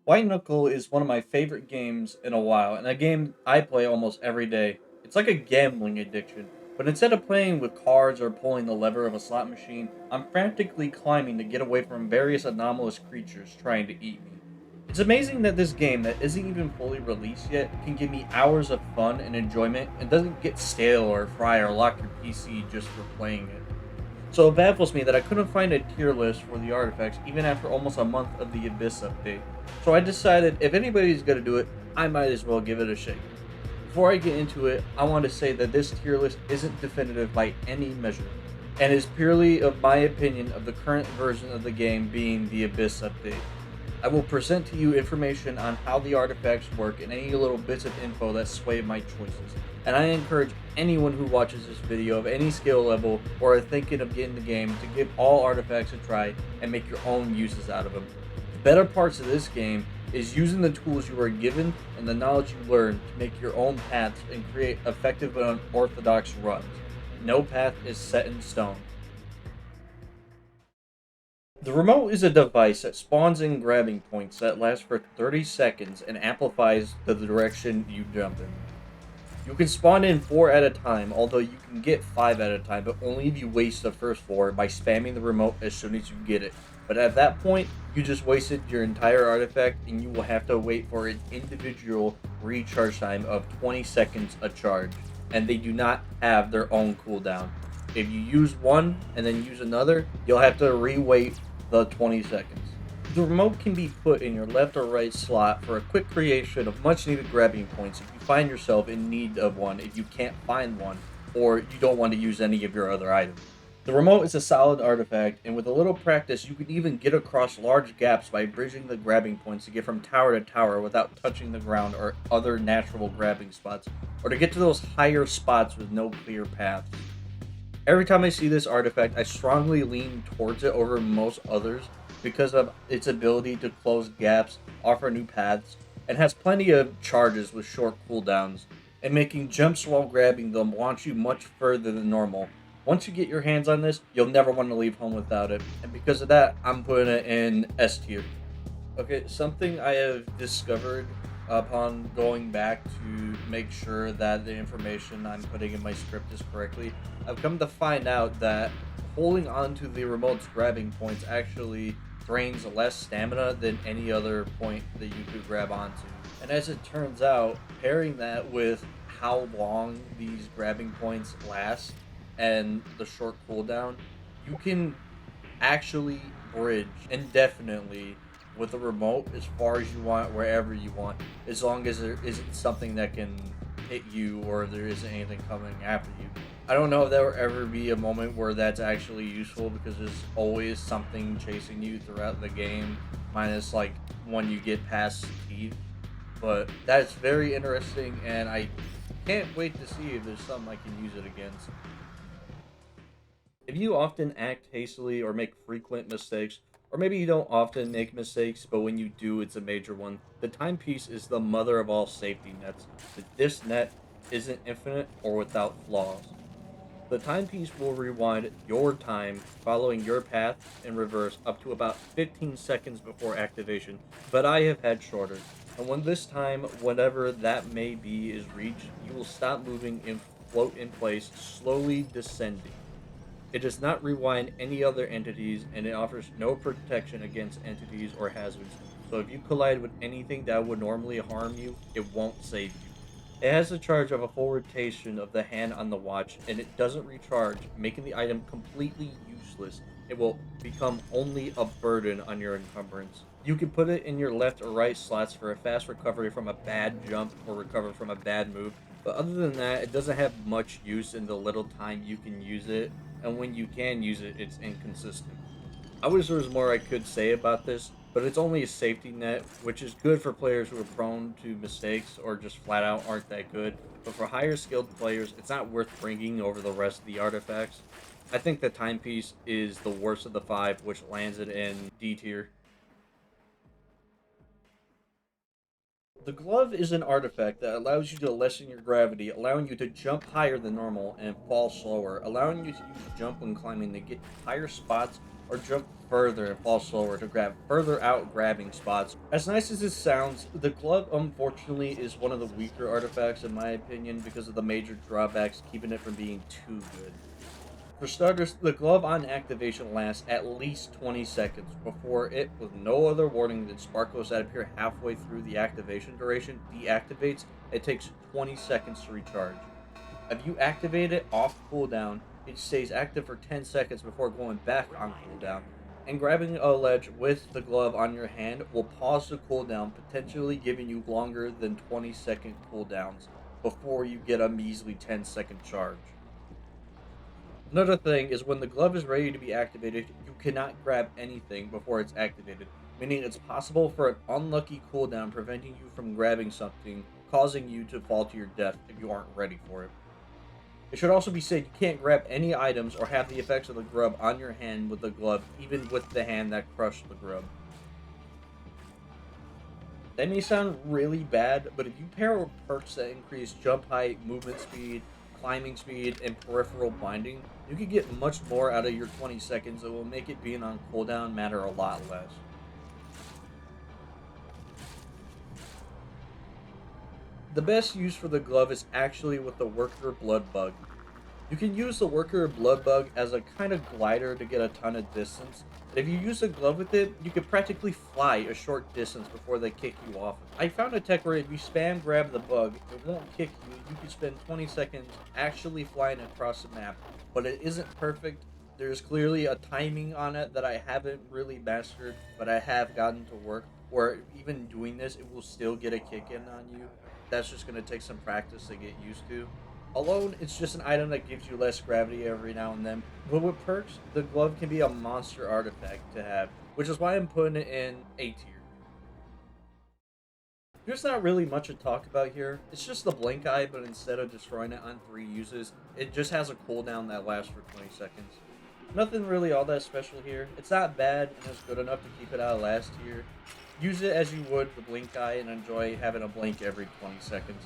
White Knuckle is one of my favorite games in a while, and a game I play almost every day. It's like a gambling addiction, but instead of playing with cards or pulling the lever of a slot machine, I'm frantically climbing to get away from various anomalous creatures trying to eat me. It's amazing that this game, that isn't even fully released yet, can give me hours of fun and enjoyment and doesn't get stale or fry or lock your PC just for playing it. So it baffles me that I couldn't find a tier list for the artifacts even after almost a month of the Abyss update. So I decided if anybody's gonna do it, I might as well give it a shake. Before I get into it, I want to say that this tier list isn't definitive by any measure, and is purely of my opinion of the current version of the game being the Abyss update. I will present to you information on how the artifacts work and any little bits of info that sway my choices. And I encourage anyone who watches this video of any skill level or are thinking of getting the game to give all artifacts a try and make your own uses out of them. The better parts of this game is using the tools you are given and the knowledge you learn to make your own paths and create effective and unorthodox runs. No path is set in stone. The remote is a device that spawns in grabbing points that last for 30 seconds and amplifies the direction you jump in. You can spawn in 4 at a time, although you can get 5 at a time, but only if you waste the first 4 by spamming the remote as soon as you get it. But at that point, you just wasted your entire artifact and you will have to wait for an individual recharge time of 20 seconds a charge, and they do not have their own cooldown. If you use one and then use another, you'll have to re-wait the 20 seconds. The remote can be put in your left or right slot for a quick creation of much needed grabbing points if you find yourself in need of one if you can't find one or you don't want to use any of your other items. The remote is a solid artifact, and with a little practice, you can even get across large gaps by bridging the grabbing points to get from tower to tower without touching the ground or other natural grabbing spots, or to get to those higher spots with no clear paths. Every time I see this artifact, I strongly lean towards it over most others because of its ability to close gaps, offer new paths, and has plenty of charges with short cooldowns, and making jumps while grabbing them launch you much further than normal. Once you get your hands on this, you'll never want to leave home without it, and because of that, I'm putting it in S tier. Okay, something I have discovered upon going back to make sure that the information I'm putting in my script is correctly, I've come to find out that holding onto the remote's grabbing points actually drains less stamina than any other point that you could grab onto. And as it turns out, pairing that with how long these grabbing points last and the short cooldown, you can actually bridge indefinitely with a remote as far as you want, wherever you want, as long as there isn't something that can hit you or there isn't anything coming after you. I don't know if there will ever be a moment where that's actually useful because there's always something chasing you throughout the game, minus like when you get past teeth. But that's very interesting, and I can't wait to see if there's something I can use it against. If you often act hastily or make frequent mistakes, or maybe you don't often make mistakes, but when you do, it's a major one, the timepiece is the mother of all safety nets. But this net isn't infinite or without flaws. The timepiece will rewind your time following your path in reverse up to about 15 seconds before activation, but I have had shorter. And when this time, whatever that may be, is reached, you will stop moving and float in place, slowly descending. It does not rewind any other entities, and it offers no protection against entities or hazards. So if you collide with anything that would normally harm you, it won't save you. It has the charge of a full rotation of the hand on the watch, and it doesn't recharge, making the item completely useless. It will become only a burden on your encumbrance. You can put it in your left or right slots for a fast recovery from a bad jump or recover from a bad move, but other than that, it doesn't have much use in the little time you can use it, and when you can use it, it's inconsistent. I wish there was more I could say about this, but it's only a safety net, which is good for players who are prone to mistakes or just flat out aren't that good. But for higher skilled players, it's not worth bringing over the rest of the artifacts. I think the timepiece is the worst of the five, which lands it in D tier. The glove is an artifact that allows you to lessen your gravity, allowing you to jump higher than normal and fall slower, allowing you to use jump when climbing to get higher spots or jump further and fall slower to grab further out grabbing spots. As nice as this sounds, the glove unfortunately is one of the weaker artifacts in my opinion because of the major drawbacks keeping it from being too good. For starters, the glove on activation lasts at least 20 seconds before it, with no other warning than sparkles that appear halfway through the activation duration, deactivates. It takes 20 seconds to recharge. If you activate it off cooldown, it stays active for 10 seconds before going back on cooldown. And grabbing a ledge with the glove on your hand will pause the cooldown, potentially giving you longer than 20-second cooldowns before you get a measly 10-second charge. Another thing is when the glove is ready to be activated, you cannot grab anything before it's activated, meaning it's possible for an unlucky cooldown preventing you from grabbing something, causing you to fall to your death if you aren't ready for it. It should also be said you can't grab any items or have the effects of the grub on your hand with the glove, even with the hand that crushed the grub. That may sound really bad, but if you pair with perks that increase jump height, movement speed, climbing speed, and peripheral binding, you can get much more out of your 20 seconds that will make it being on cooldown matter a lot less. The best use for the glove is actually with the Worker Blood Bug. You can use the Worker Blood Bug as a kind of glider to get a ton of distance, and if you use a glove with it, you can practically fly a short distance before they kick you off. I found a tech where if you spam grab the bug, it won't kick you. You can spend 20 seconds actually flying across the map, but it isn't perfect. There's clearly a timing on it that I haven't really mastered, but I have gotten to work, where even doing this, it will still get a kick in on you. That's just going to take some practice to get used to. Alone, it's just an item that gives you less gravity every now and then, but with perks, the glove can be a monster artifact to have, which is why I'm putting it in A tier. There's not really much to talk about here. It's just the blink eye, but instead of destroying it on 3 uses, it just has a cooldown that lasts for 20 seconds. Nothing really all that special here. It's not bad, and it's good enough to keep it out of last tier. Use it as you would the blink eye and enjoy having a blink every 20 seconds.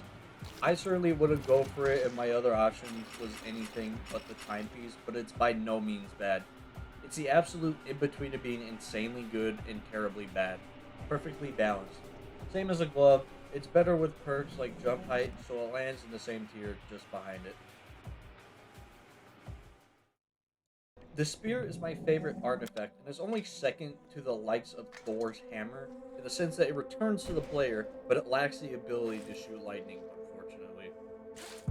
I certainly wouldn't go for it if my other option was anything but the timepiece, but it's by no means bad. It's the absolute in-between of being insanely good and terribly bad. Perfectly balanced. Same as a glove, it's better with perks like jump height, so it lands in the same tier just behind it. The spear is my favorite artifact, and is only second to the likes of Thor's hammer, in the sense that it returns to the player, but it lacks the ability to shoot lightning, unfortunately.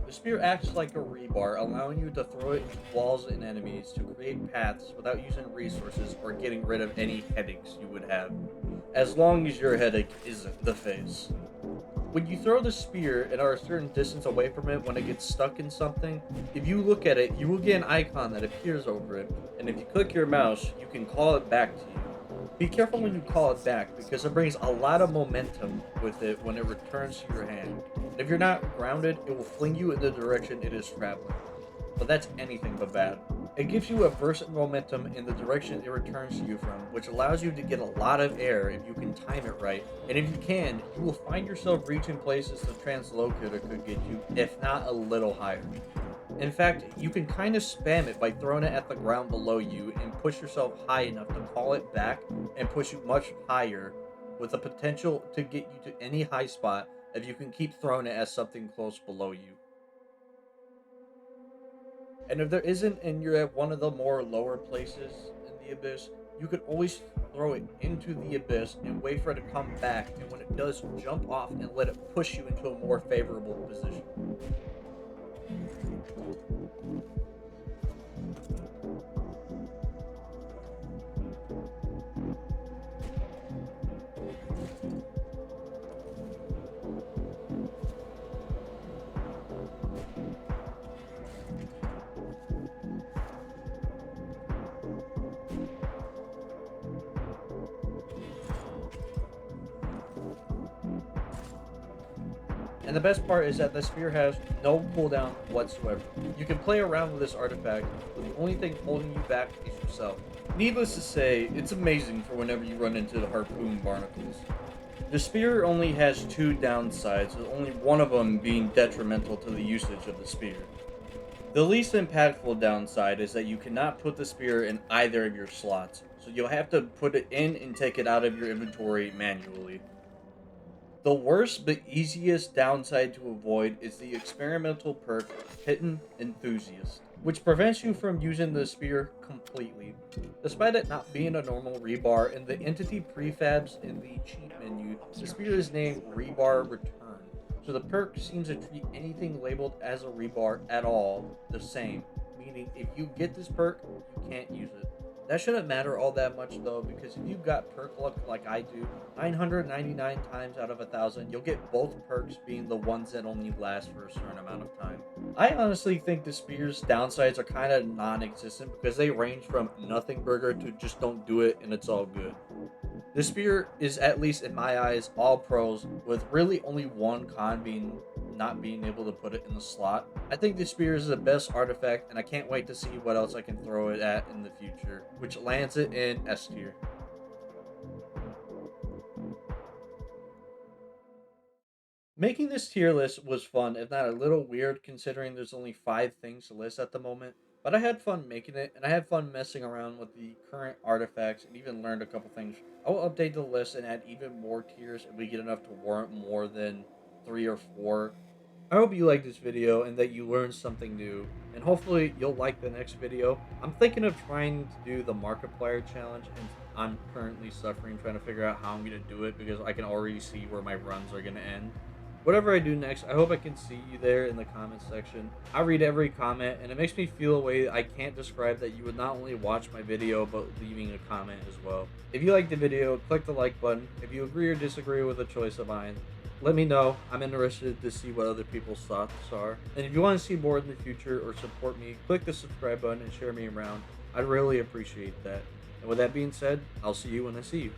The spear acts like a rebar, allowing you to throw it into walls and enemies to create paths without using resources or getting rid of any headaches you would have, as long as your headache isn't the face. When you throw the spear and are a certain distance away from it when it gets stuck in something, if you look at it, you will get an icon that appears over it, and if you click your mouse, you can call it back to you. Be careful when you call it back, because it brings a lot of momentum with it when it returns to your hand. And if you're not grounded, it will fling you in the direction it is traveling. But that's anything but bad. It gives you a burst of momentum in the direction it returns to you from, which allows you to get a lot of air if you can time it right, and if you can, you will find yourself reaching places the translocator could get you, if not a little higher. In fact, you can kind of spam it by throwing it at the ground below you and push yourself high enough to call it back and push you much higher, with the potential to get you to any high spot if you can keep throwing it at something close below you. And if there isn't and you're at one of the more lower places in the abyss, you could always throw it into the abyss and wait for it to come back, and when it does, jump off and let it push you into a more favorable position. And the best part is that the spear has no cooldown whatsoever. You can play around with this artifact, but the only thing holding you back is yourself. Needless to say, it's amazing for whenever you run into the harpoon barnacles. The spear only has 2 downsides, with only one of them being detrimental to the usage of the spear. The least impactful downside is that you cannot put the spear in either of your slots, so you'll have to put it in and take it out of your inventory manually. The worst but easiest downside to avoid is the experimental perk Hidden Enthusiast, which prevents you from using the spear completely. Despite it not being a normal rebar in the entity prefabs in the cheat menu, the spear is named Rebar Return, so the perk seems to treat anything labeled as a rebar at all the same, meaning if you get this perk, you can't use it. That shouldn't matter all that much though, because if you've got perk luck like I do, 999 times out of 1,000, you'll get both perks being the ones that only last for a certain amount of time. I honestly think the spear's downsides are kind of non-existent because they range from nothing burger to just don't do it and it's all good. The spear is, at least in my eyes, all pros, with really only one con being not being able to put it in the slot. I think the spear is the best artifact, and I can't wait to see what else I can throw it at in the future, which lands it in S tier. Making this tier list was fun, if not a little weird, considering there's only 5 things to list at the moment. But I had fun making it, and I had fun messing around with the current artifacts, and even learned a couple things. I will update the list and add even more tiers if we get enough to warrant more than 3 or 4. I hope you liked this video and that you learned something new, and hopefully you'll like the next video. I'm thinking of trying to do the Markiplier challenge, and I'm currently suffering trying to figure out how I'm going to do it because I can already see where my runs are going to end. Whatever I do next, I hope I can see you there in the comment section. I read every comment, and it makes me feel a way I can't describe that you would not only watch my video, but leaving a comment as well. If you liked the video, click the like button. If you agree or disagree with a choice of mine, let me know. I'm interested to see what other people's thoughts are. And if you want to see more in the future or support me, click the subscribe button and share me around. I'd really appreciate that. And with that being said, I'll see you when I see you.